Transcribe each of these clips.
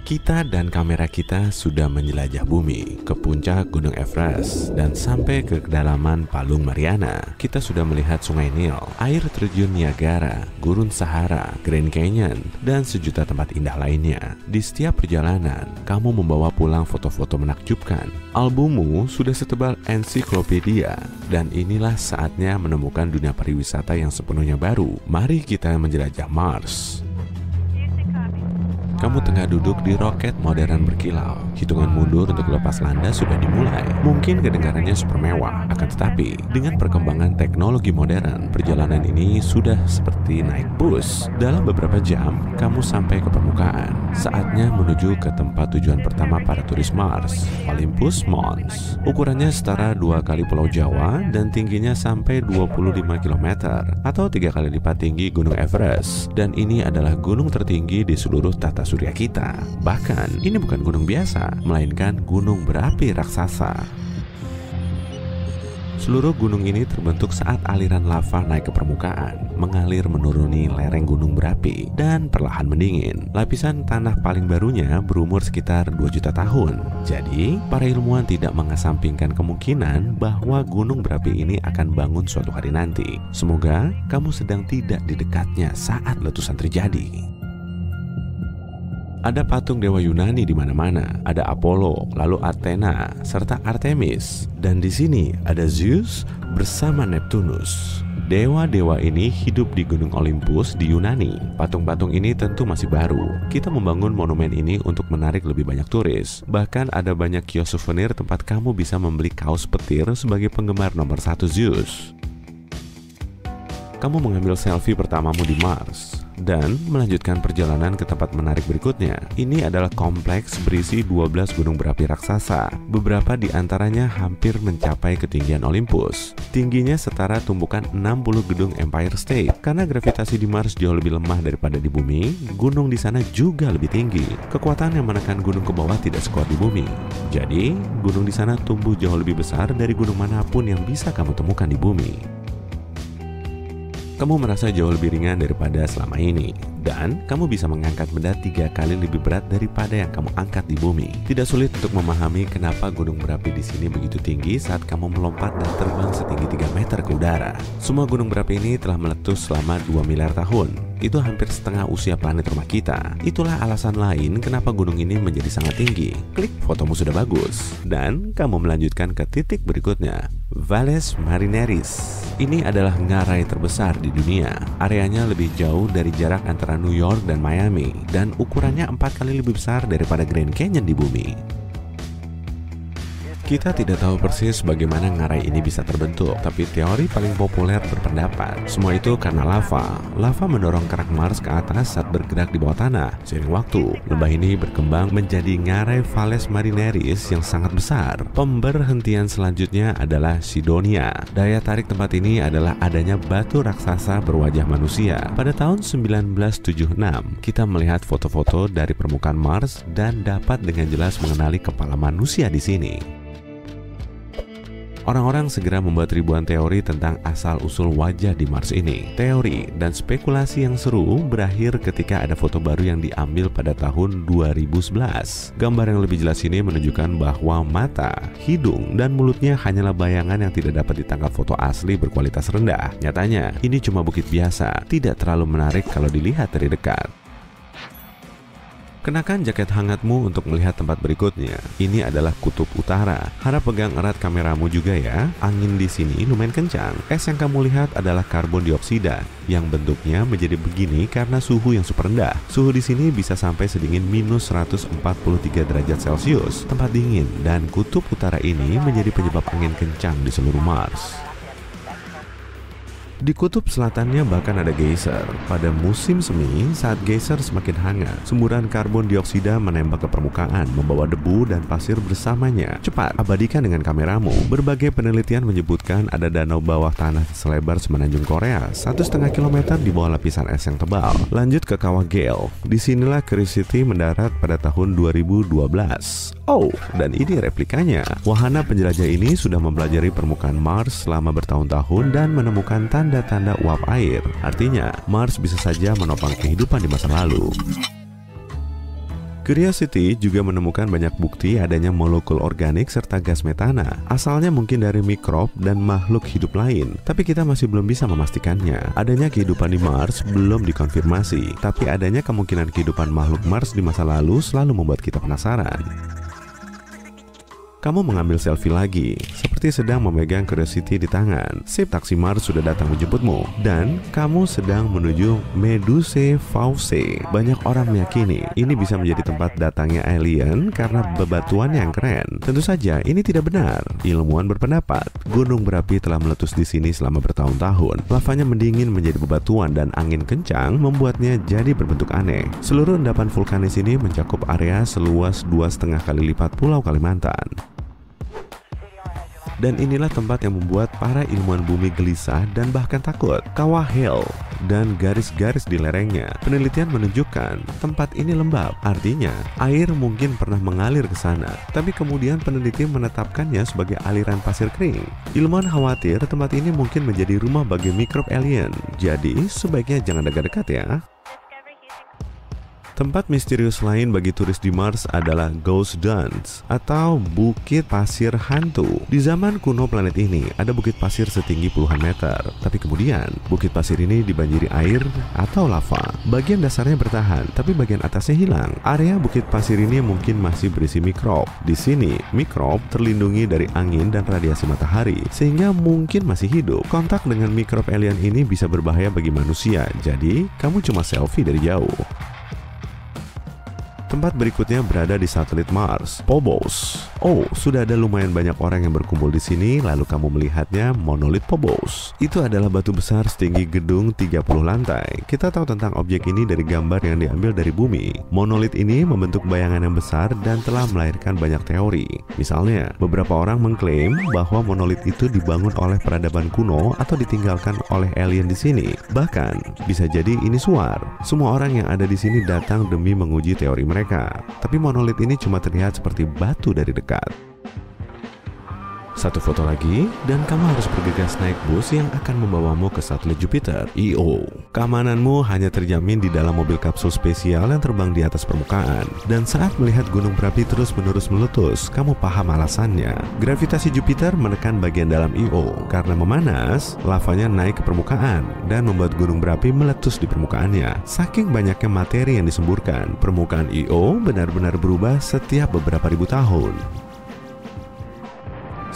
Kita dan kamera kita sudah menjelajah bumi, ke puncak Gunung Everest, dan sampai ke kedalaman Palung Mariana. Kita sudah melihat Sungai Nil, air terjun Niagara, Gurun Sahara, Grand Canyon, dan sejuta tempat indah lainnya. Di setiap perjalanan, kamu membawa pulang foto-foto menakjubkan. Albummu sudah setebal ensiklopedia, dan inilah saatnya menemukan dunia pariwisata yang sepenuhnya baru. Mari kita menjelajah Mars. Kamu tengah duduk di roket modern berkilau. Hitungan mundur untuk lepas landas sudah dimulai. Mungkin kedengarannya super mewah, akan tetapi dengan perkembangan teknologi modern, perjalanan ini sudah seperti naik bus. Dalam beberapa jam, kamu sampai ke permukaan. Saatnya menuju ke tempat tujuan pertama para turis Mars, Olympus Mons. Ukurannya setara 2 kali Pulau Jawa dan tingginya sampai 25 km atau 3 kali lipat tinggi Gunung Everest. Dan ini adalah gunung tertinggi di seluruh tata surya kita. Bahkan ini bukan gunung biasa, melainkan gunung berapi raksasa. Seluruh gunung ini terbentuk saat aliran lava naik ke permukaan, mengalir menuruni lereng gunung berapi, dan perlahan mendingin. Lapisan tanah paling barunya berumur sekitar 2 juta tahun. Jadi, para ilmuwan tidak mengesampingkan kemungkinan bahwa gunung berapi ini akan bangun suatu hari nanti. Semoga kamu sedang tidak di dekatnya saat letusan terjadi. Ada patung dewa Yunani di mana-mana. Ada Apollo, lalu Athena, serta Artemis. Dan di sini ada Zeus bersama Neptunus. Dewa-dewa ini hidup di Gunung Olympus di Yunani. Patung-patung ini tentu masih baru. Kita membangun monumen ini untuk menarik lebih banyak turis. Bahkan ada banyak kios souvenir tempat kamu bisa membeli kaos petir sebagai penggemar nomor 1 Zeus. Kamu mengambil selfie pertamamu di Mars dan melanjutkan perjalanan ke tempat menarik berikutnya. Ini adalah kompleks berisi 12 gunung berapi raksasa. Beberapa di antaranya hampir mencapai ketinggian Olympus. Tingginya setara tumpukan 60 gedung Empire State. Karena gravitasi di Mars jauh lebih lemah daripada di bumi, gunung di sana juga lebih tinggi. Kekuatan yang menekan gunung ke bawah tidak sekuat di bumi. Jadi, gunung di sana tumbuh jauh lebih besar dari gunung manapun yang bisa kamu temukan di bumi. Kamu merasa jauh lebih ringan daripada selama ini, dan kamu bisa mengangkat benda 3 kali lebih berat daripada yang kamu angkat di bumi. Tidak sulit untuk memahami kenapa gunung berapi di sini begitu tinggi saat kamu melompat dan terbang setinggi 3 meter ke udara. Semua gunung berapi ini telah meletus selama 2 miliar tahun. Itu hampir setengah usia planet rumah kita. Itulah alasan lain kenapa gunung ini menjadi sangat tinggi. Klik, fotomu sudah bagus. Dan kamu melanjutkan ke titik berikutnya, Valles Marineris. Ini adalah ngarai terbesar di dunia. Areanya lebih jauh dari jarak antara New York dan Miami, dan ukurannya 4 kali lebih besar daripada Grand Canyon di bumi. Kita tidak tahu persis bagaimana ngarai ini bisa terbentuk, tapi teori paling populer berpendapat semua itu karena lava. Lava mendorong kerak Mars ke atas saat bergerak di bawah tanah. Seiring waktu, lembah ini berkembang menjadi ngarai Valles Marineris yang sangat besar. Pemberhentian selanjutnya adalah Sidonia. Daya tarik tempat ini adalah adanya batu raksasa berwajah manusia. Pada tahun 1976, kita melihat foto-foto dari permukaan Mars dan dapat dengan jelas mengenali kepala manusia di sini. Orang-orang segera membuat ribuan teori tentang asal-usul wajah di Mars ini. Teori dan spekulasi yang seru berakhir ketika ada foto baru yang diambil pada tahun 2011. Gambar yang lebih jelas ini menunjukkan bahwa mata, hidung, dan mulutnya hanyalah bayangan yang tidak dapat ditangkap foto asli berkualitas rendah. Nyatanya, ini cuma bukit biasa, tidak terlalu menarik kalau dilihat dari dekat. Kenakan jaket hangatmu untuk melihat tempat berikutnya. Ini adalah kutub utara. Harap pegang erat kameramu juga ya. Angin di sini lumayan kencang. Es yang kamu lihat adalah karbon dioksida yang bentuknya menjadi begini karena suhu yang super rendah. Suhu di sini bisa sampai sedingin minus 143 derajat Celcius. Tempat dingin dan kutub utara ini menjadi penyebab angin kencang di seluruh Mars. Di kutub selatannya bahkan ada geyser. Pada musim semi, saat geyser semakin hangat, semburan karbon dioksida menembak ke permukaan, membawa debu dan pasir bersamanya. Cepat, abadikan dengan kameramu. Berbagai penelitian menyebutkan ada danau bawah tanah selebar semenanjung Korea, 1,5 km di bawah lapisan es yang tebal. Lanjut ke kawah Gale. Disinilah Curiosity mendarat pada tahun 2012. Oh, dan ini replikanya. Wahana penjelajah ini sudah mempelajari permukaan Mars selama bertahun-tahun dan menemukan tanda-tanda uap air. Artinya, Mars bisa saja menopang kehidupan di masa lalu. Curiosity juga menemukan banyak bukti adanya molekul organik serta gas metana. Asalnya mungkin dari mikrob dan makhluk hidup lain, tapi kita masih belum bisa memastikannya. Adanya kehidupan di Mars belum dikonfirmasi, tapi adanya kemungkinan kehidupan makhluk Mars di masa lalu selalu membuat kita penasaran. Kamu mengambil selfie lagi, seperti sedang memegang Curiosity di tangan. Sip, taksi Mars sudah datang menjemputmu, dan kamu sedang menuju Medusae Faucae. Banyak orang meyakini ini bisa menjadi tempat datangnya alien karena bebatuan yang keren. Tentu saja ini tidak benar. Ilmuwan berpendapat gunung berapi telah meletus di sini selama bertahun-tahun. Lavanya mendingin menjadi bebatuan dan angin kencang membuatnya jadi berbentuk aneh. Seluruh endapan vulkanis ini mencakup area seluas 2,5 kali lipat Pulau Kalimantan. Dan inilah tempat yang membuat para ilmuwan bumi gelisah dan bahkan takut. Kawah Hill dan garis-garis di lerengnya. Penelitian menunjukkan tempat ini lembab. Artinya, air mungkin pernah mengalir ke sana. Tapi kemudian peneliti menetapkannya sebagai aliran pasir kering. Ilmuwan khawatir tempat ini mungkin menjadi rumah bagi mikrob alien. Jadi, sebaiknya jangan dekat-dekat ya. Tempat misterius lain bagi turis di Mars adalah Ghost Dunes atau Bukit Pasir Hantu. Di zaman kuno planet ini ada bukit pasir setinggi puluhan meter. Tapi kemudian bukit pasir ini dibanjiri air atau lava. Bagian dasarnya bertahan, tapi bagian atasnya hilang. Area bukit pasir ini mungkin masih berisi mikrob. Di sini, mikrob terlindungi dari angin dan radiasi matahari, sehingga mungkin masih hidup. Kontak dengan mikrob alien ini bisa berbahaya bagi manusia, jadi kamu cuma selfie dari jauh. Tempat berikutnya berada di satelit Mars, Phobos. Oh, sudah ada lumayan banyak orang yang berkumpul di sini, lalu kamu melihatnya monolit Phobos. Itu adalah batu besar setinggi gedung 30 lantai. Kita tahu tentang objek ini dari gambar yang diambil dari bumi. Monolit ini membentuk bayangan yang besar dan telah melahirkan banyak teori. Misalnya, beberapa orang mengklaim bahwa monolit itu dibangun oleh peradaban kuno atau ditinggalkan oleh alien di sini. Bahkan, bisa jadi ini suar. Semua orang yang ada di sini datang demi menguji teori mereka. Tapi monolit ini cuma terlihat seperti batu dari dekat. Satu foto lagi, dan kamu harus bergegas naik bus yang akan membawamu ke satelit Jupiter, Io. Keamananmu hanya terjamin di dalam mobil kapsul spesial yang terbang di atas permukaan. Dan saat melihat gunung berapi terus-menerus meletus, kamu paham alasannya. Gravitasi Jupiter menekan bagian dalam Io. Karena memanas, lavanya naik ke permukaan dan membuat gunung berapi meletus di permukaannya. Saking banyaknya materi yang disemburkan, permukaan Io benar-benar berubah setiap beberapa ribu tahun.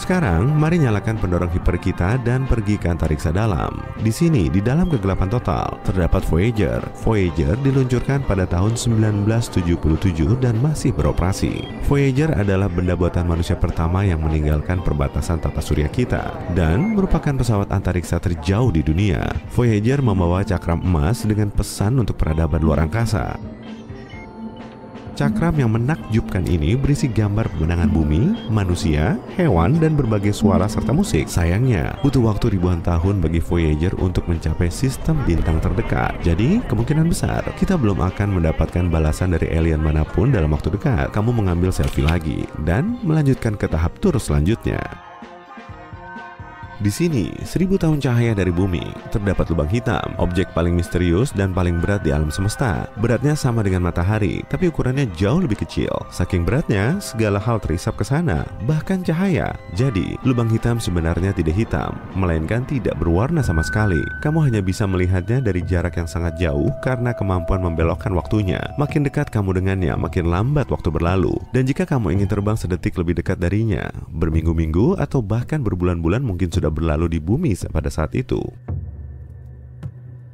Sekarang, mari nyalakan pendorong hiper kita dan pergi ke antariksa dalam. Di sini, di dalam kegelapan total, terdapat Voyager. Voyager diluncurkan pada tahun 1977 dan masih beroperasi. Voyager adalah benda buatan manusia pertama yang meninggalkan perbatasan tata surya kita dan merupakan pesawat antariksa terjauh di dunia. Voyager membawa cakram emas dengan pesan untuk peradaban luar angkasa. Cakram yang menakjubkan ini berisi gambar pemandangan bumi, manusia, hewan, dan berbagai suara serta musik. Sayangnya, butuh waktu ribuan tahun bagi Voyager untuk mencapai sistem bintang terdekat. Jadi, kemungkinan besar kita belum akan mendapatkan balasan dari alien manapun dalam waktu dekat. Kamu mengambil selfie lagi dan melanjutkan ke tahap tur selanjutnya. Di sini, 1000 tahun cahaya dari bumi, terdapat lubang hitam, objek paling misterius dan paling berat di alam semesta. Beratnya sama dengan matahari, tapi ukurannya jauh lebih kecil. Saking beratnya, segala hal terisap ke sana, bahkan cahaya. Jadi, lubang hitam sebenarnya tidak hitam, melainkan tidak berwarna sama sekali. Kamu hanya bisa melihatnya dari jarak yang sangat jauh karena kemampuan membelokkan waktunya. Makin dekat kamu dengannya, makin lambat waktu berlalu. Dan jika kamu ingin terbang sedetik lebih dekat darinya, berminggu-minggu atau bahkan berbulan-bulan mungkin sudah berlalu di bumi pada saat itu.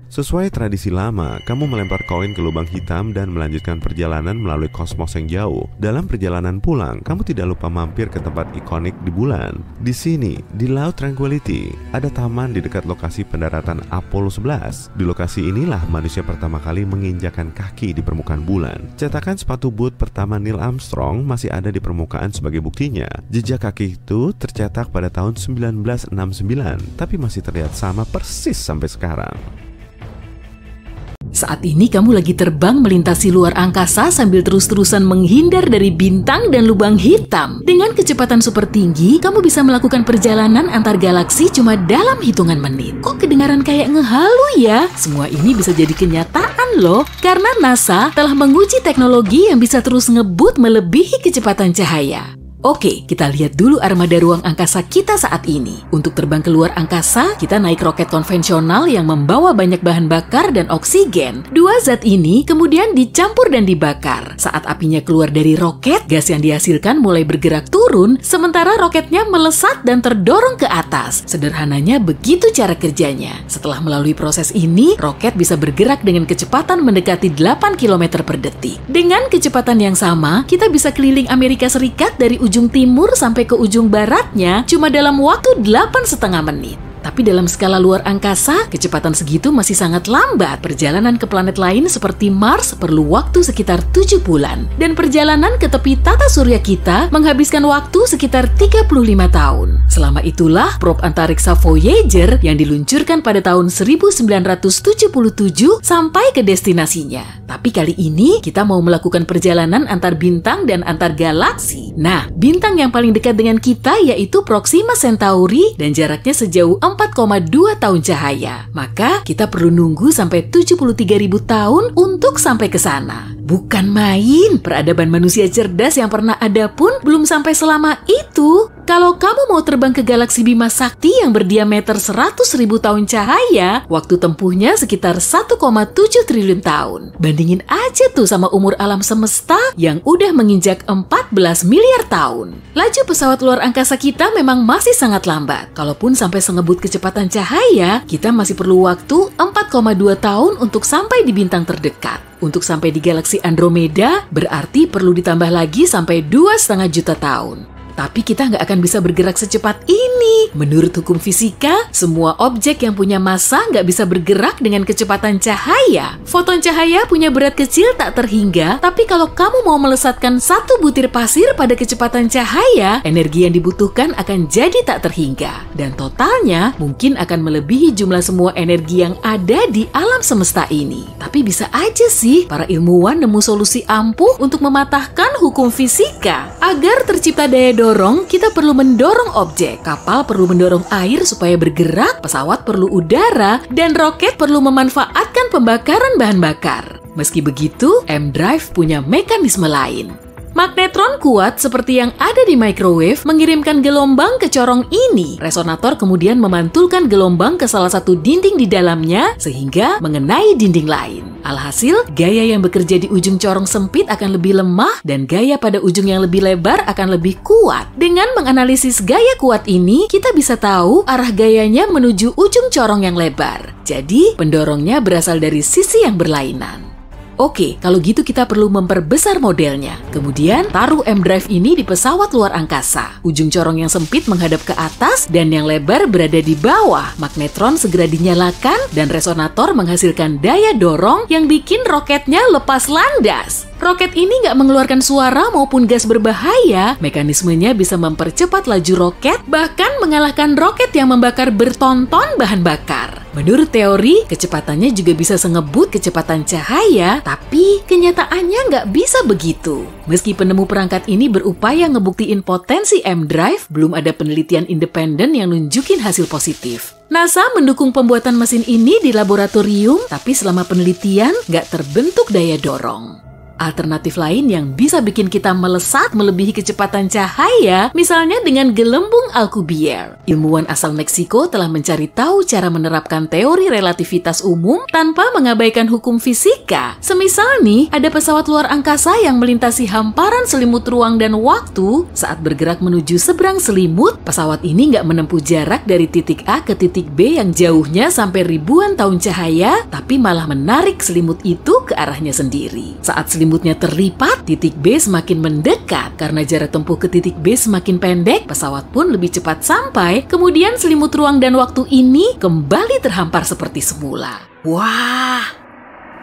Sesuai tradisi lama, kamu melempar koin ke lubang hitam dan melanjutkan perjalanan melalui kosmos yang jauh. Dalam perjalanan pulang, kamu tidak lupa mampir ke tempat ikonik di bulan. Di sini, di Laut Tranquility, ada taman di dekat lokasi pendaratan Apollo 11. Di lokasi inilah manusia pertama kali menginjakan kaki di permukaan bulan. Cetakan sepatu boot pertama Neil Armstrong masih ada di permukaan sebagai buktinya. Jejak kaki itu tercetak pada tahun 1969, tapi masih terlihat sama persis sampai sekarang. Saat ini kamu lagi terbang melintasi luar angkasa sambil terus-terusan menghindar dari bintang dan lubang hitam. Dengan kecepatan super tinggi, kamu bisa melakukan perjalanan antar galaksi cuma dalam hitungan menit. Kok kedengaran kayak ngehalu ya? Semua ini bisa jadi kenyataan Bukan loh, karena NASA telah menguji teknologi yang bisa terus ngebut melebihi kecepatan cahaya. Oke, kita lihat dulu armada ruang angkasa kita saat ini. Untuk terbang ke luar angkasa, kita naik roket konvensional yang membawa banyak bahan bakar dan oksigen. Dua zat ini kemudian dicampur dan dibakar. Saat apinya keluar dari roket, gas yang dihasilkan mulai bergerak turun, sementara roketnya melesat dan terdorong ke atas. Sederhananya begitu cara kerjanya. Setelah melalui proses ini, roket bisa bergerak dengan kecepatan mendekati 8 km per detik. Dengan kecepatan yang sama, kita bisa keliling Amerika Serikat dari ujung timur sampai ke ujung baratnya cuma dalam waktu 8,5 menit. Tapi dalam skala luar angkasa, kecepatan segitu masih sangat lambat. Perjalanan ke planet lain seperti Mars perlu waktu sekitar 7 bulan. Dan perjalanan ke tepi tata surya kita menghabiskan waktu sekitar 35 tahun. Selama itulah probe antariksa Voyager yang diluncurkan pada tahun 1977 sampai ke destinasinya. Tapi kali ini kita mau melakukan perjalanan antar bintang dan antar galaksi. Nah, bintang yang paling dekat dengan kita yaitu Proxima Centauri dan jaraknya sejauh 4,2 tahun cahaya. Maka kita perlu nunggu sampai 73.000 tahun untuk sampai ke sana. Bukan main, peradaban manusia cerdas yang pernah ada pun belum sampai selama itu. Kalau kamu mau terbang ke galaksi Bima Sakti yang berdiameter 100.000 tahun cahaya, waktu tempuhnya sekitar 1,7 triliun tahun. Bandingin aja tuh sama umur alam semesta yang udah menginjak 14 miliar tahun. Laju pesawat luar angkasa kita memang masih sangat lambat. Kalaupun sampai sengebut kecepatan cahaya, kita masih perlu waktu 4,2 tahun untuk sampai di bintang terdekat. Untuk sampai di galaksi Andromeda, berarti perlu ditambah lagi sampai 2,5 juta tahun. Tapi kita nggak akan bisa bergerak secepat ini. Menurut hukum fisika, semua objek yang punya massa nggak bisa bergerak dengan kecepatan cahaya. Foton cahaya punya berat kecil tak terhingga, tapi kalau kamu mau melesatkan satu butir pasir pada kecepatan cahaya, energi yang dibutuhkan akan jadi tak terhingga. Dan totalnya mungkin akan melebihi jumlah semua energi yang ada di alam semesta ini. Tapi bisa aja sih para ilmuwan nemu solusi ampuh untuk mematahkan hukum fisika. Agar tercipta daya dorong, kita perlu mendorong objek. Kapal perlu mendorong air supaya bergerak, pesawat perlu udara, dan roket perlu memanfaatkan pembakaran bahan bakar. Meski begitu, M-Drive punya mekanisme lain. Magnetron kuat seperti yang ada di microwave mengirimkan gelombang ke corong ini. Resonator kemudian memantulkan gelombang ke salah satu dinding di dalamnya sehingga mengenai dinding lain. Alhasil, gaya yang bekerja di ujung corong sempit akan lebih lemah dan gaya pada ujung yang lebih lebar akan lebih kuat. Dengan menganalisis gaya kuat ini, kita bisa tahu arah gayanya menuju ujung corong yang lebar. Jadi, pendorongnya berasal dari sisi yang berlainan. Oke, kalau gitu kita perlu memperbesar modelnya. Kemudian, taruh M-Drive ini di pesawat luar angkasa. Ujung corong yang sempit menghadap ke atas dan yang lebar berada di bawah. Magnetron segera dinyalakan dan resonator menghasilkan daya dorong yang bikin roketnya lepas landas. Roket ini nggak mengeluarkan suara maupun gas berbahaya. Mekanismenya bisa mempercepat laju roket, bahkan mengalahkan roket yang membakar bertonton bahan bakar. Menurut teori, kecepatannya juga bisa sengebut kecepatan cahaya, tapi kenyataannya nggak bisa begitu. Meski penemu perangkat ini berupaya ngebuktiin potensi M-Drive, belum ada penelitian independen yang nunjukin hasil positif. NASA mendukung pembuatan mesin ini di laboratorium, tapi selama penelitian nggak terbentuk daya dorong. Alternatif lain yang bisa bikin kita melesat melebihi kecepatan cahaya, misalnya dengan gelembung Alcubierre. Ilmuwan asal Meksiko telah mencari tahu cara menerapkan teori relativitas umum tanpa mengabaikan hukum fisika. Semisal nih, ada pesawat luar angkasa yang melintasi hamparan selimut ruang dan waktu. Saat bergerak menuju seberang selimut, pesawat ini nggak menempuh jarak dari titik A ke titik B yang jauhnya sampai ribuan tahun cahaya, tapi malah menarik selimut itu ke arahnya sendiri. Saat selimutnya terlipat, titik B semakin mendekat. Karena jarak tempuh ke titik B semakin pendek, pesawat pun lebih cepat sampai. Kemudian selimut ruang dan waktu ini kembali terhampar seperti semula. Wah!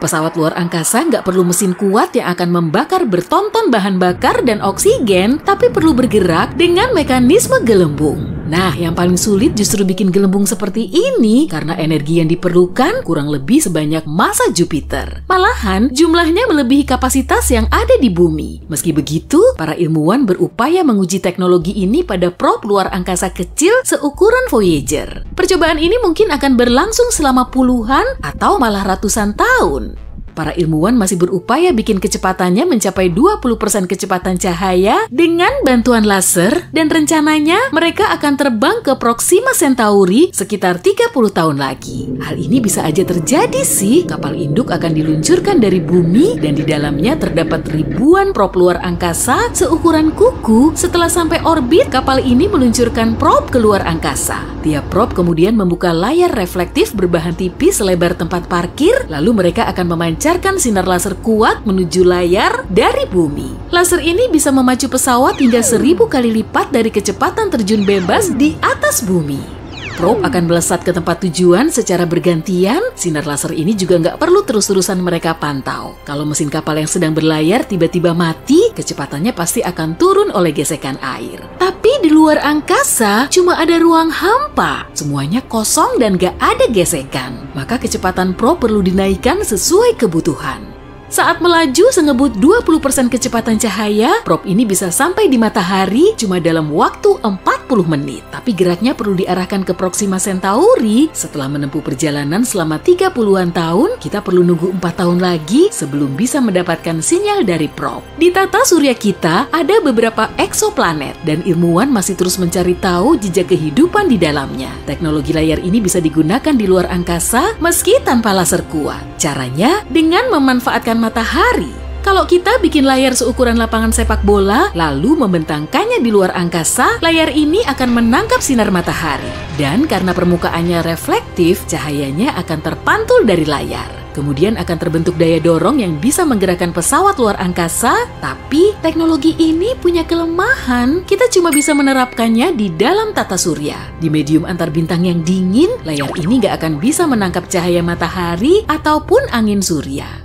Pesawat luar angkasa nggak perlu mesin kuat yang akan membakar bertonton bahan bakar dan oksigen, tapi perlu bergerak dengan mekanisme gelembung. Nah, yang paling sulit justru bikin gelembung seperti ini karena energi yang diperlukan kurang lebih sebanyak massa Jupiter. Malahan, jumlahnya melebihi kapasitas yang ada di bumi. Meski begitu, para ilmuwan berupaya menguji teknologi ini pada probe luar angkasa kecil seukuran Voyager. Percobaan ini mungkin akan berlangsung selama puluhan atau malah ratusan tahun. Para ilmuwan masih berupaya bikin kecepatannya mencapai 20% kecepatan cahaya dengan bantuan laser, dan rencananya mereka akan terbang ke Proxima Centauri sekitar 30 tahun lagi. Hal ini bisa aja terjadi sih. Kapal induk akan diluncurkan dari bumi dan di dalamnya terdapat ribuan probe luar angkasa seukuran kuku. Setelah sampai orbit, kapal ini meluncurkan probe ke luar angkasa. Tiap probe kemudian membuka layar reflektif berbahan tipis selebar tempat parkir, lalu mereka akan memancarkan sinar laser kuat menuju layar dari bumi. Laser ini bisa memacu pesawat hingga 1000 kali lipat dari kecepatan terjun bebas di atas bumi. Probe akan melesat ke tempat tujuan secara bergantian. Sinar laser ini juga nggak perlu terus-terusan mereka pantau. Kalau mesin kapal yang sedang berlayar tiba-tiba mati, kecepatannya pasti akan turun oleh gesekan air. Tapi di luar angkasa cuma ada ruang hampa. Semuanya kosong dan nggak ada gesekan. Maka kecepatan probe perlu dinaikkan sesuai kebutuhan. Saat melaju sengebut 20% kecepatan cahaya, probe ini bisa sampai di matahari cuma dalam waktu 40 menit. Tapi geraknya perlu diarahkan ke Proxima Centauri. Setelah menempuh perjalanan selama 30-an tahun, kita perlu nunggu 4 tahun lagi sebelum bisa mendapatkan sinyal dari probe. Di tata surya kita ada beberapa eksoplanet dan ilmuwan masih terus mencari tahu jejak kehidupan di dalamnya. Teknologi layar ini bisa digunakan di luar angkasa meski tanpa laser kuat. Caranya dengan memanfaatkan matahari. Kalau kita bikin layar seukuran lapangan sepak bola, lalu membentangkannya di luar angkasa, layar ini akan menangkap sinar matahari. Dan karena permukaannya reflektif, cahayanya akan terpantul dari layar. Kemudian akan terbentuk daya dorong yang bisa menggerakkan pesawat luar angkasa, tapi teknologi ini punya kelemahan. Kita cuma bisa menerapkannya di dalam tata surya. Di medium antar bintang yang dingin, layar ini nggak akan bisa menangkap cahaya matahari ataupun angin surya.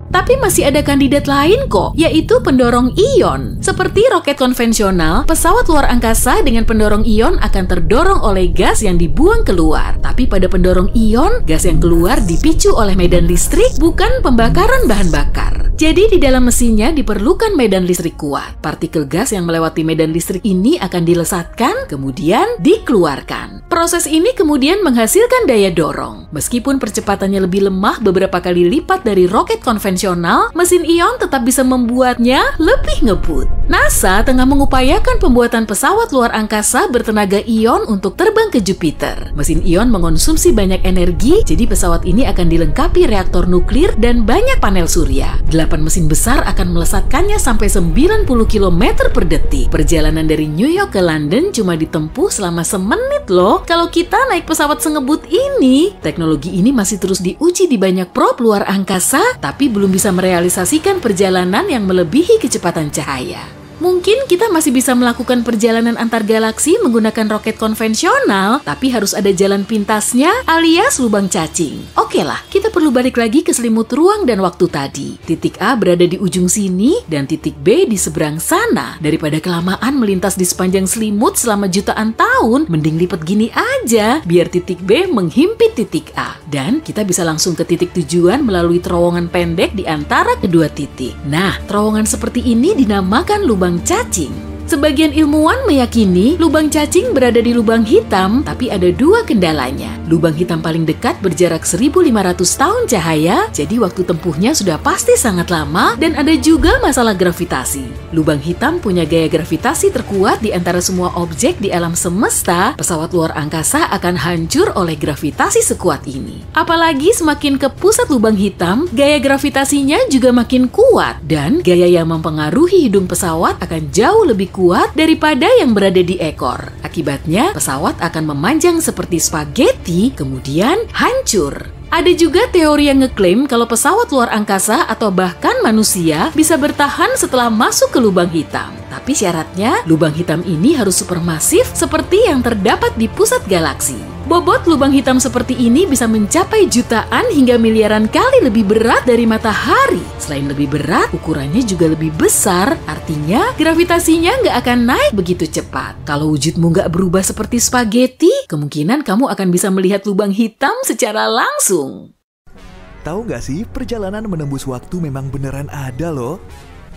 Tapi masih ada kandidat lain kok, yaitu pendorong ion. Seperti roket konvensional, pesawat luar angkasa dengan pendorong ion akan terdorong oleh gas yang dibuang keluar. Tapi pada pendorong ion, gas yang keluar dipicu oleh medan listrik, bukan pembakaran bahan bakar. Jadi di dalam mesinnya diperlukan medan listrik kuat. Partikel gas yang melewati medan listrik ini akan dilesatkan, kemudian dikeluarkan. Proses ini kemudian menghasilkan daya dorong. Meskipun percepatannya lebih lemah beberapa kali lipat dari roket konvensional, mesin ion tetap bisa membuatnya lebih ngebut. NASA tengah mengupayakan pembuatan pesawat luar angkasa bertenaga ion untuk terbang ke Jupiter. Mesin ion mengonsumsi banyak energi, jadi pesawat ini akan dilengkapi reaktor nuklir dan banyak panel surya. 8 mesin besar akan melesatkannya sampai 90 km per detik. Perjalanan dari New York ke London cuma ditempuh selama semenit loh. Kalau kita naik pesawat sengebut ini, teknologi ini masih terus diuji di banyak probe luar angkasa, tapi belum bisa merealisasikan perjalanan yang melebihi kecepatan cahaya. Mungkin kita masih bisa melakukan perjalanan antar galaksi menggunakan roket konvensional, tapi harus ada jalan pintasnya alias lubang cacing. Oke lah, kita perlu balik lagi ke selimut ruang dan waktu tadi. Titik A berada di ujung sini dan titik B di seberang sana. Daripada kelamaan melintas di sepanjang selimut selama jutaan tahun, mending lipat gini aja, biar titik B menghimpit titik A. Dan kita bisa langsung ke titik tujuan melalui terowongan pendek di antara kedua titik. Nah, terowongan seperti ini dinamakan lubang cacing. Sebagian ilmuwan meyakini lubang cacing berada di lubang hitam, tapi ada dua kendalanya. Lubang hitam paling dekat berjarak 1500 tahun cahaya, jadi waktu tempuhnya sudah pasti sangat lama, dan ada juga masalah gravitasi. Lubang hitam punya gaya gravitasi terkuat di antara semua objek di alam semesta. Pesawat luar angkasa akan hancur oleh gravitasi sekuat ini. Apalagi semakin ke pusat lubang hitam, gaya gravitasinya juga makin kuat, dan gaya yang mempengaruhi hidung pesawat akan jauh lebih kuat daripada yang berada di ekor. Akibatnya, pesawat akan memanjang seperti spaghetti, kemudian hancur. Ada juga teori yang ngeklaim kalau pesawat luar angkasa atau bahkan manusia bisa bertahan setelah masuk ke lubang hitam. Tapi syaratnya, lubang hitam ini harus supermasif seperti yang terdapat di pusat galaksi. Bobot lubang hitam seperti ini bisa mencapai jutaan hingga miliaran kali lebih berat dari matahari. Selain lebih berat, ukurannya juga lebih besar. Artinya, gravitasinya nggak akan naik begitu cepat. Kalau wujudmu nggak berubah seperti spaghetti, kemungkinan kamu akan bisa melihat lubang hitam secara langsung. Tahu nggak sih, perjalanan menembus waktu memang beneran ada loh.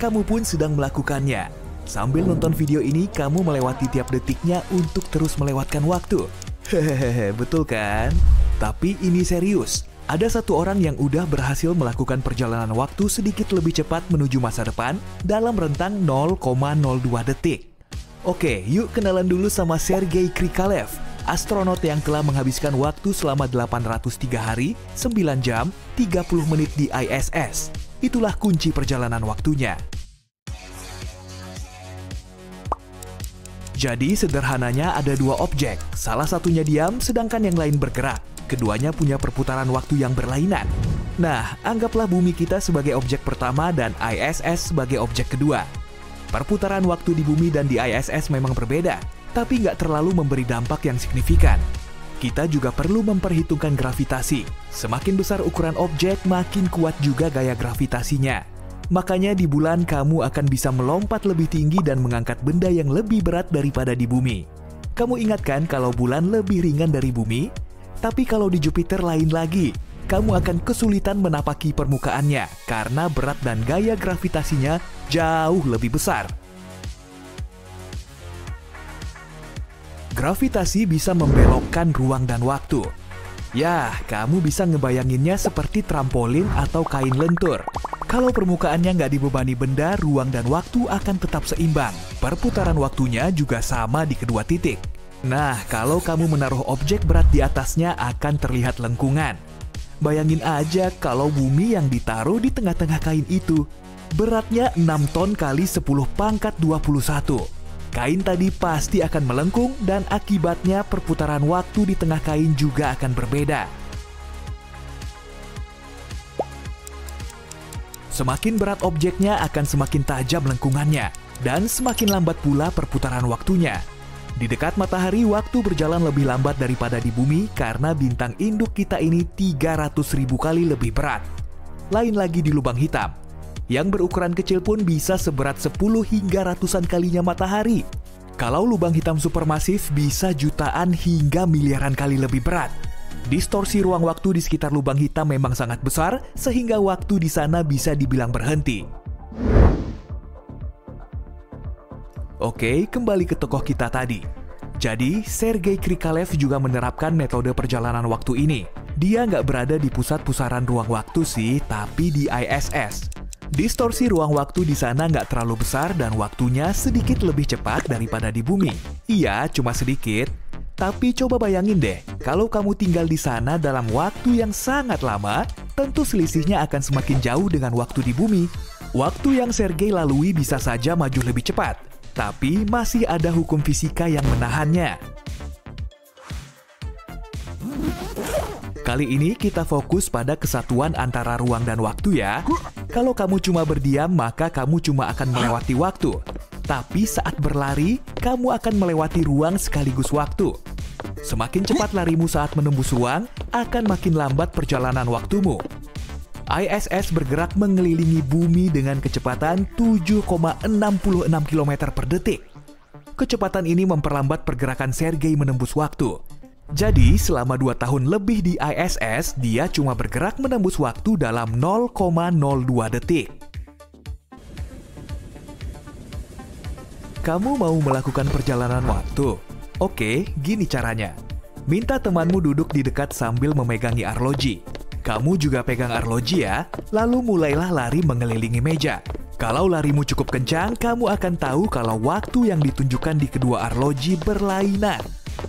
Kamu pun sedang melakukannya. Sambil nonton video ini, kamu melewati tiap detiknya untuk terus melewatkan waktu. Hehehe, betul kan? Tapi ini serius. Ada satu orang yang udah berhasil melakukan perjalanan waktu sedikit lebih cepat menuju masa depan dalam rentang 0,02 detik. Oke, yuk kenalan dulu sama Sergei Krikalev, astronot yang telah menghabiskan waktu selama 803 hari, 9 jam, 30 menit di ISS. Itulah kunci perjalanan waktunya. Jadi sederhananya ada dua objek, salah satunya diam sedangkan yang lain bergerak. Keduanya punya perputaran waktu yang berlainan. Nah, anggaplah bumi kita sebagai objek pertama dan ISS sebagai objek kedua. Perputaran waktu di bumi dan di ISS memang berbeda, tapi nggak terlalu memberi dampak yang signifikan. Kita juga perlu memperhitungkan gravitasi. Semakin besar ukuran objek, makin kuat juga gaya gravitasinya. Makanya di bulan kamu akan bisa melompat lebih tinggi dan mengangkat benda yang lebih berat daripada di bumi. Kamu ingat kan kalau bulan lebih ringan dari bumi? Tapi kalau di Jupiter lain lagi, kamu akan kesulitan menapaki permukaannya karena berat dan gaya gravitasinya jauh lebih besar. Gravitasi bisa membelokkan ruang dan waktu. Ya, kamu bisa ngebayanginnya seperti trampolin atau kain lentur. Kalau permukaannya nggak dibebani benda, ruang dan waktu akan tetap seimbang. Perputaran waktunya juga sama di kedua titik. Nah, kalau kamu menaruh objek berat di atasnya akan terlihat lengkungan. Bayangin aja kalau bumi yang ditaruh di tengah-tengah kain itu. Beratnya 6 ton kali 10 pangkat 21. Kain tadi pasti akan melengkung dan akibatnya perputaran waktu di tengah kain juga akan berbeda. Semakin berat objeknya akan semakin tajam lengkungannya dan semakin lambat pula perputaran waktunya. Di dekat matahari, waktu berjalan lebih lambat daripada di bumi karena bintang induk kita ini 300.000 kali lebih berat. Lain lagi di lubang hitam. Yang berukuran kecil pun bisa seberat 10 hingga ratusan kalinya matahari. Kalau lubang hitam supermasif bisa jutaan hingga miliaran kali lebih berat. Distorsi ruang waktu di sekitar lubang hitam memang sangat besar, sehingga waktu di sana bisa dibilang berhenti. Oke, kembali ke tokoh kita tadi. Jadi, Sergei Krikalev juga menerapkan metode perjalanan waktu ini. Dia nggak berada di pusat pusaran ruang waktu sih, tapi di ISS. Distorsi ruang waktu di sana nggak terlalu besar dan waktunya sedikit lebih cepat daripada di bumi. Iya, cuma sedikit. Tapi coba bayangin deh, kalau kamu tinggal di sana dalam waktu yang sangat lama, tentu selisihnya akan semakin jauh dengan waktu di bumi. Waktu yang Sergei lalui bisa saja maju lebih cepat. Tapi masih ada hukum fisika yang menahannya. Kali ini kita fokus pada kesatuan antara ruang dan waktu ya. Kalau kamu cuma berdiam, maka kamu cuma akan melewati waktu. Tapi saat berlari, kamu akan melewati ruang sekaligus waktu. Semakin cepat larimu saat menembus ruang, akan makin lambat perjalanan waktumu. ISS bergerak mengelilingi bumi dengan kecepatan 7,66 km per detik. Kecepatan ini memperlambat pergerakan Sergei menembus waktu. Jadi, selama 2 tahun lebih di ISS, dia cuma bergerak menembus waktu dalam 0,02 detik. Kamu mau melakukan perjalanan waktu? Oke, gini caranya. Minta temanmu duduk di dekat sambil memegangi arloji. Kamu juga pegang arloji ya, lalu mulailah lari mengelilingi meja. Kalau larimu cukup kencang, kamu akan tahu kalau waktu yang ditunjukkan di kedua arloji berlainan.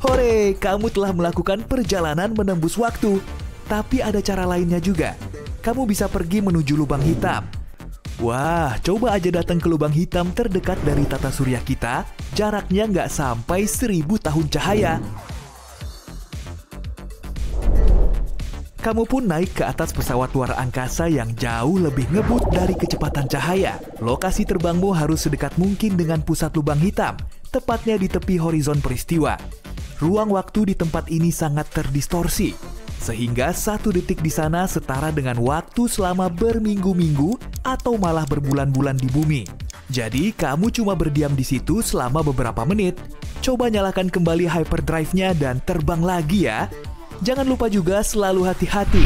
Hore, kamu telah melakukan perjalanan menembus waktu. Tapi ada cara lainnya juga. Kamu bisa pergi menuju lubang hitam. Wah, coba aja datang ke lubang hitam terdekat dari tata surya kita, jaraknya nggak sampai 1000 tahun cahaya. Kamu pun naik ke atas pesawat luar angkasa yang jauh lebih ngebut dari kecepatan cahaya. Lokasi terbangmu harus sedekat mungkin dengan pusat lubang hitam, tepatnya di tepi horizon peristiwa. Ruang waktu di tempat ini sangat terdistorsi, sehingga 1 detik di sana setara dengan waktu selama berminggu-minggu atau malah berbulan-bulan di bumi. Jadi, kamu cuma berdiam di situ selama beberapa menit. Coba nyalakan kembali hyperdrive-nya dan terbang lagi ya. Jangan lupa juga selalu hati-hati.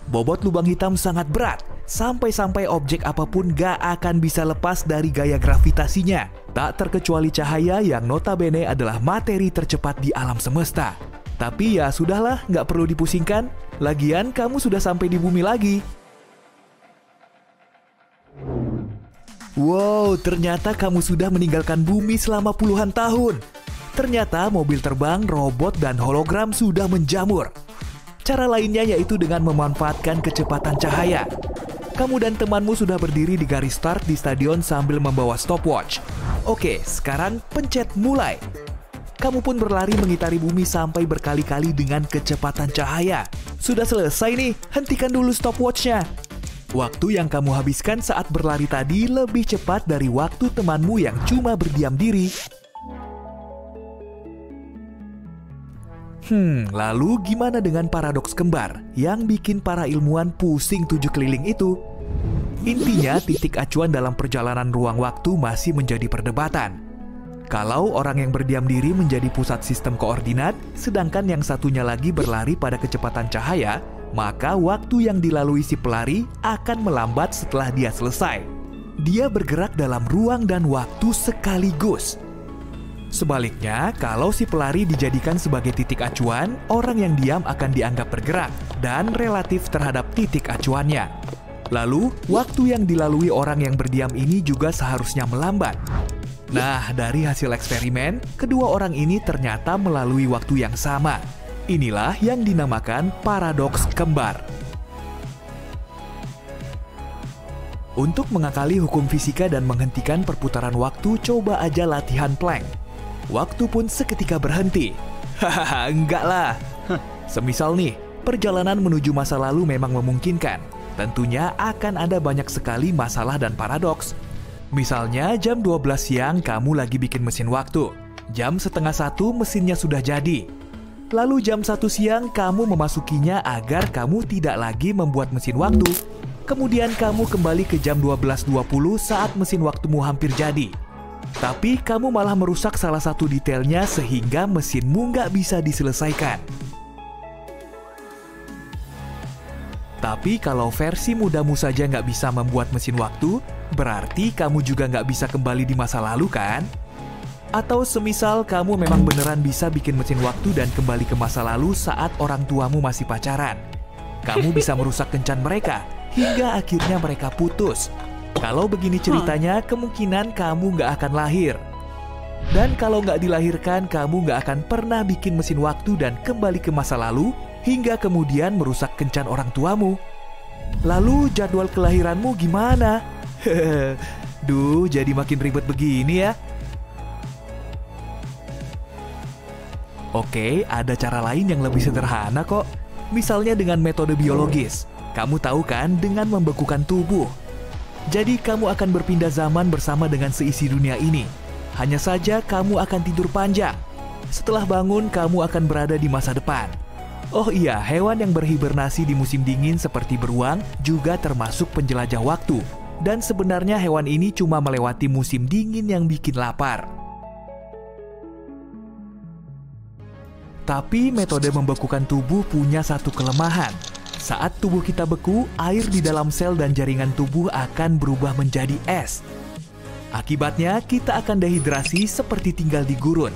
Bobot lubang hitam sangat berat, sampai-sampai objek apapun gak akan bisa lepas dari gaya gravitasinya. Tak terkecuali cahaya yang notabene adalah materi tercepat di alam semesta. Tapi ya sudahlah, nggak perlu dipusingkan. Lagian kamu sudah sampai di bumi lagi. Wow, ternyata kamu sudah meninggalkan bumi selama puluhan tahun. Ternyata mobil terbang, robot, dan hologram sudah menjamur. Cara lainnya yaitu dengan memanfaatkan kecepatan cahaya. Kamu dan temanmu sudah berdiri di garis start di stadion sambil membawa stopwatch. Oke, sekarang pencet mulai. Kamu pun berlari mengitari bumi sampai berkali-kali dengan kecepatan cahaya. Sudah selesai nih, hentikan dulu stopwatchnya. Waktu yang kamu habiskan saat berlari tadi lebih cepat dari waktu temanmu yang cuma berdiam diri. Lalu gimana dengan paradoks kembar yang bikin para ilmuwan pusing 7 keliling itu? Intinya, titik acuan dalam perjalanan ruang waktu masih menjadi perdebatan. Kalau orang yang berdiam diri menjadi pusat sistem koordinat, sedangkan yang satunya lagi berlari pada kecepatan cahaya, maka waktu yang dilalui si pelari akan melambat setelah dia selesai. Dia bergerak dalam ruang dan waktu sekaligus. Sebaliknya, kalau si pelari dijadikan sebagai titik acuan, orang yang diam akan dianggap bergerak dan relatif terhadap titik acuannya. Lalu, waktu yang dilalui orang yang berdiam ini juga seharusnya melambat. Nah, dari hasil eksperimen, kedua orang ini ternyata melalui waktu yang sama. Inilah yang dinamakan paradoks kembar. Untuk mengakali hukum fisika dan menghentikan perputaran waktu, coba aja latihan plank. Waktu pun seketika berhenti. Hahaha, enggak lah. Semisal nih, perjalanan menuju masa lalu memang memungkinkan. Tentunya akan ada banyak sekali masalah dan paradoks. Misalnya jam 12 siang kamu lagi bikin mesin waktu. Jam 12:30 mesinnya sudah jadi. Lalu jam 1 siang kamu memasukinya agar kamu tidak lagi membuat mesin waktu. Kemudian kamu kembali ke jam 12:20 saat mesin waktumu hampir jadi. Tapi kamu malah merusak salah satu detailnya sehingga mesinmu nggak bisa diselesaikan. Tapi kalau versi mudamu saja nggak bisa membuat mesin waktu, berarti kamu juga nggak bisa kembali di masa lalu kan? Atau semisal kamu memang beneran bisa bikin mesin waktu dan kembali ke masa lalu saat orang tuamu masih pacaran. Kamu bisa merusak kencan mereka hingga akhirnya mereka putus. Kalau begini ceritanya, kemungkinan kamu nggak akan lahir. Dan kalau nggak dilahirkan, kamu nggak akan pernah bikin mesin waktu dan kembali ke masa lalu, hingga kemudian merusak kencan orang tuamu. Lalu jadwal kelahiranmu gimana? Duh, jadi makin ribet begini ya. Oke, ada cara lain yang lebih sederhana kok. Misalnya dengan metode biologis. Kamu tahu kan, dengan membekukan tubuh. Jadi kamu akan berpindah zaman bersama dengan seisi dunia ini. Hanya saja kamu akan tidur panjang. Setelah bangun, kamu akan berada di masa depan. Oh iya, hewan yang berhibernasi di musim dingin seperti beruang juga termasuk penjelajah waktu. Dan sebenarnya hewan ini cuma melewati musim dingin yang bikin lapar. Tapi metode membekukan tubuh punya satu kelemahan. Saat tubuh kita beku, air di dalam sel dan jaringan tubuh akan berubah menjadi es. Akibatnya, kita akan dehidrasi seperti tinggal di gurun.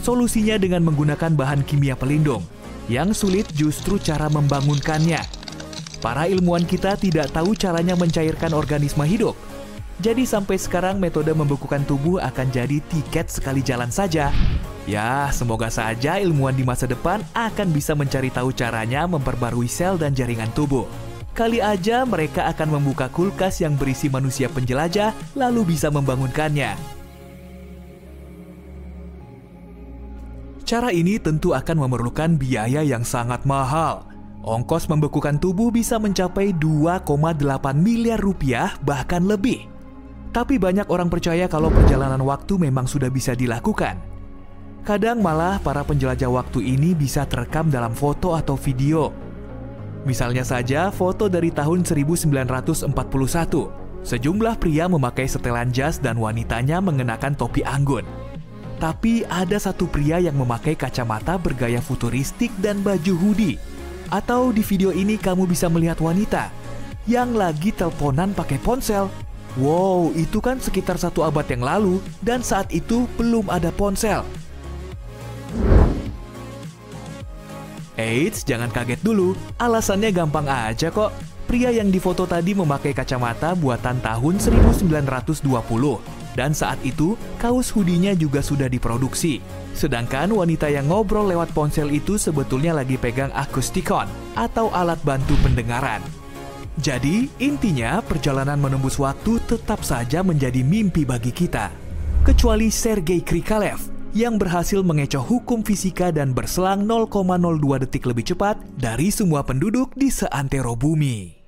Solusinya dengan menggunakan bahan kimia pelindung. Yang sulit justru cara membangunkannya. Para ilmuwan kita tidak tahu caranya mencairkan organisme hidup. Jadi sampai sekarang metode membekukan tubuh akan jadi tiket sekali jalan saja. Ya, semoga saja ilmuwan di masa depan akan bisa mencari tahu caranya memperbarui sel dan jaringan tubuh. Kali aja mereka akan membuka kulkas yang berisi manusia penjelajah, lalu bisa membangunkannya. Cara ini tentu akan memerlukan biaya yang sangat mahal. Ongkos membekukan tubuh bisa mencapai 2,8 miliar rupiah bahkan lebih. Tapi banyak orang percaya kalau perjalanan waktu memang sudah bisa dilakukan. Kadang malah para penjelajah waktu ini bisa terekam dalam foto atau video. Misalnya saja foto dari tahun 1941. Sejumlah pria memakai setelan jas dan wanitanya mengenakan topi anggun. Tapi ada satu pria yang memakai kacamata bergaya futuristik dan baju hoodie. Atau di video ini kamu bisa melihat wanita yang lagi teleponan pakai ponsel. Wow, itu kan sekitar 1 abad yang lalu dan saat itu belum ada ponsel. Eits, jangan kaget dulu, alasannya gampang aja kok. Pria yang difoto tadi memakai kacamata buatan tahun 1920, dan saat itu kaos hoodie-nya juga sudah diproduksi. Sedangkan wanita yang ngobrol lewat ponsel itu sebetulnya lagi pegang akustikon atau alat bantu pendengaran. Jadi, intinya perjalanan menembus waktu tetap saja menjadi mimpi bagi kita. Kecuali Sergei Krikalev yang berhasil mengecoh hukum fisika dan berselang 0,02 detik lebih cepat dari semua penduduk di seantero bumi.